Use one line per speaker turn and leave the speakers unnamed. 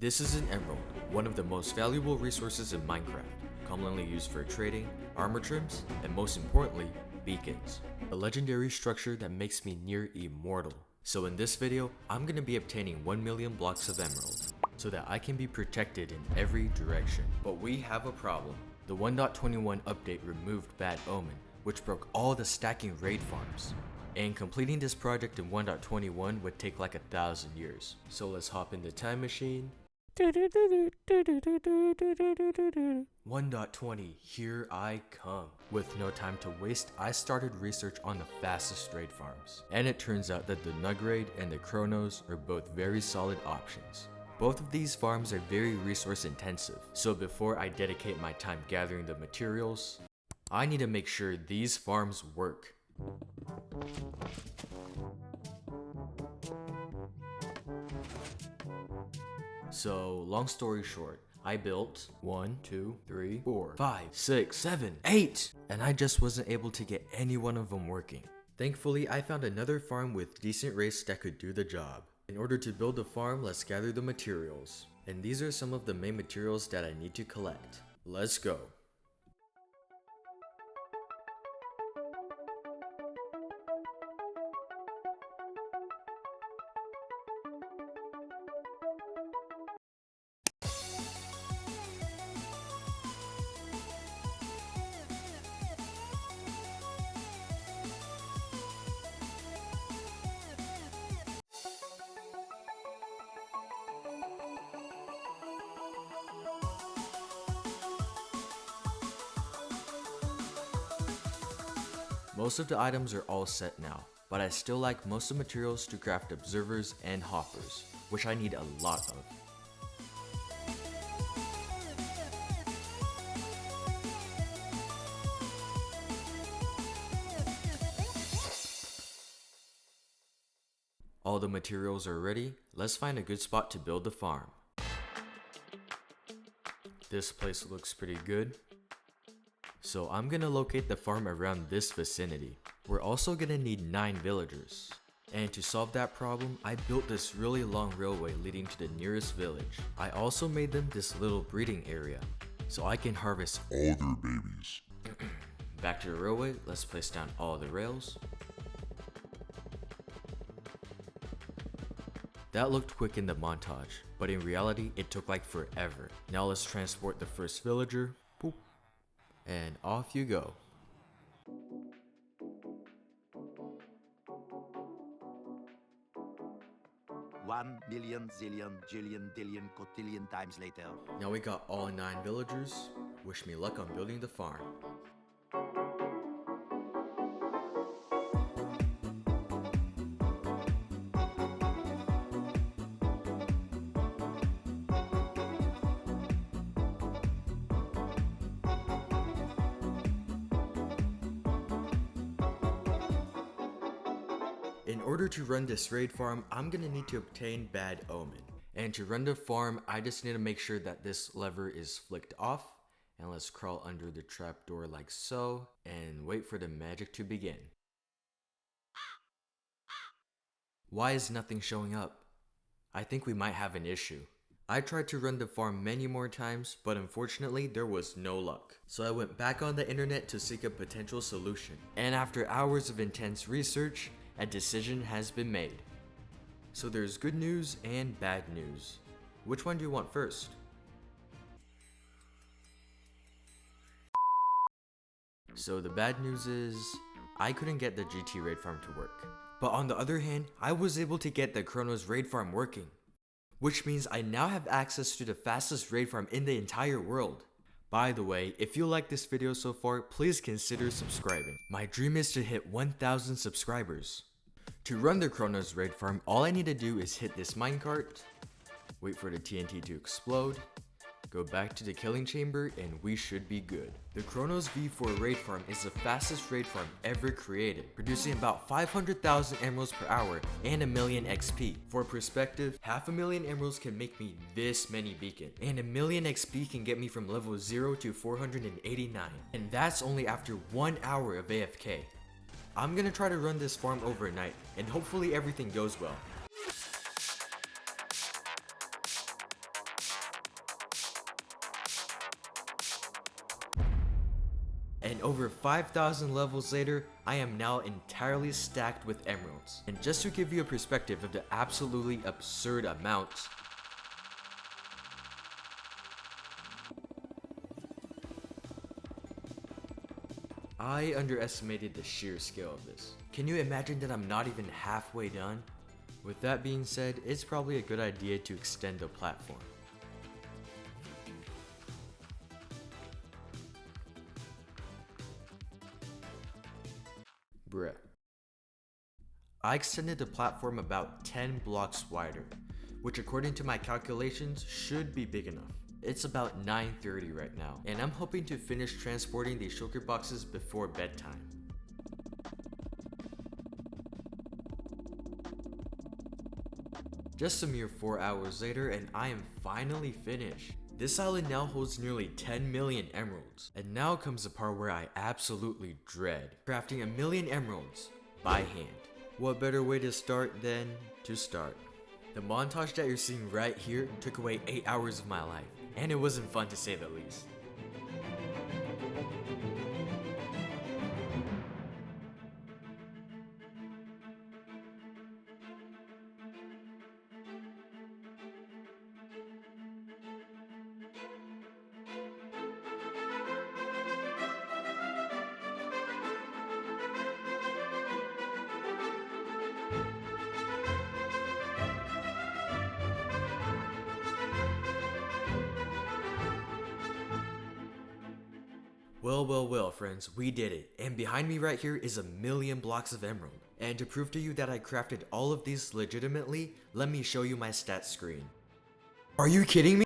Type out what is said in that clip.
This is an emerald, one of the most valuable resources in Minecraft, commonly used for trading, armor trims, and most importantly, beacons. A legendary structure that makes me near immortal. So in this video, I'm going to be obtaining 1 million blocks of emerald, so that I can be protected in every direction. But we have a problem. The 1.21 update removed Bad Omen, which broke all the stacking raid farms. And completing this project in 1.21 would take like 1,000 years. So let's hop in the time machine. 1.20, here I come. With no time to waste, I started research on the fastest raid farms. And it turns out that the Nug Raid and the Kronos are both very solid options. Both of these farms are very resource intensive, so before I dedicate my time gathering the materials, I need to make sure these farms work. So, long story short, I built 1, 2, 3, 4, 5, 6, 7, 8, and I just wasn't able to get any one of them working. Thankfully, I found another farm with decent race that could do the job. In order to build the farm, let's gather the materials. And these are some of the main materials that I need to collect. Let's go. Most of the items are all set now, but I still like most of the materials to craft observers and hoppers, which I need a lot of. All the materials are ready, let's find a good spot to build the farm. This place looks pretty good. So I'm gonna locate the farm around this vicinity. We're also gonna need 9 villagers. And to solve that problem, I built this really long railway leading to the nearest village. I also made them this little breeding area, so I can harvest all their babies. Back to the railway, let's place down all the rails. That looked quick in the montage, but in reality, it took like forever. Now let's transport the first villager. Boop. And off you go.
One million, zillion, jillion, dillion, cotillion times later.
Now we got all 9 villagers. Wish me luck on building the farm. In order to run this raid farm, I'm gonna need to obtain Bad Omen. And to run the farm, I just need to make sure that this lever is flicked off. And let's crawl under the trapdoor like so, and wait for the magic to begin. Why is nothing showing up? I think we might have an issue. I tried to run the farm many more times, but unfortunately there was no luck. So I went back on the internet to seek a potential solution. And after hours of intense research, a decision has been made. So there's good news and bad news. Which one do you want first? So the bad news is, I couldn't get the GT raid farm to work. But on the other hand, I was able to get the Kronos raid farm working. Which means I now have access to the fastest raid farm in the entire world. By the way, if you like this video so far, please consider subscribing. My dream is to hit 1,000 subscribers. To run the Kronos raid farm, all I need to do is hit this minecart, wait for the TNT to explode, go back to the killing chamber, and we should be good. The Kronos V4 raid farm is the fastest raid farm ever created, producing about 500,000 emeralds per hour and 1 million XP. For perspective, 500,000 emeralds can make me this many beacons, and 1 million XP can get me from level 0 to 489. And that's only after 1 hour of AFK. I'm gonna try to run this farm overnight, and hopefully everything goes well. And over 5,000 levels later, I am now entirely stacked with emeralds. And just to give you a perspective of the absolutely absurd amounts, I underestimated the sheer scale of this. Can you imagine that I'm not even halfway done? With that being said, it's probably a good idea to extend the platform. Bruh. I extended the platform about 10 blocks wider, which according to my calculations should be big enough. It's about 9:30 right now, and I'm hoping to finish transporting these shulker boxes before bedtime. Just a mere 4 hours later and I am finally finished. This island now holds nearly 10 million emeralds. And now comes the part where I absolutely dread crafting 1 million emeralds by hand. What better way to start than to start? The montage that you're seeing right here took away 8 hours of my life, and it wasn't fun to say the least. Well, friends, we did it. And behind me right here is 1 million blocks of emerald. And to prove to you that I crafted all of these legitimately, let me show you my stats screen. Are you kidding me?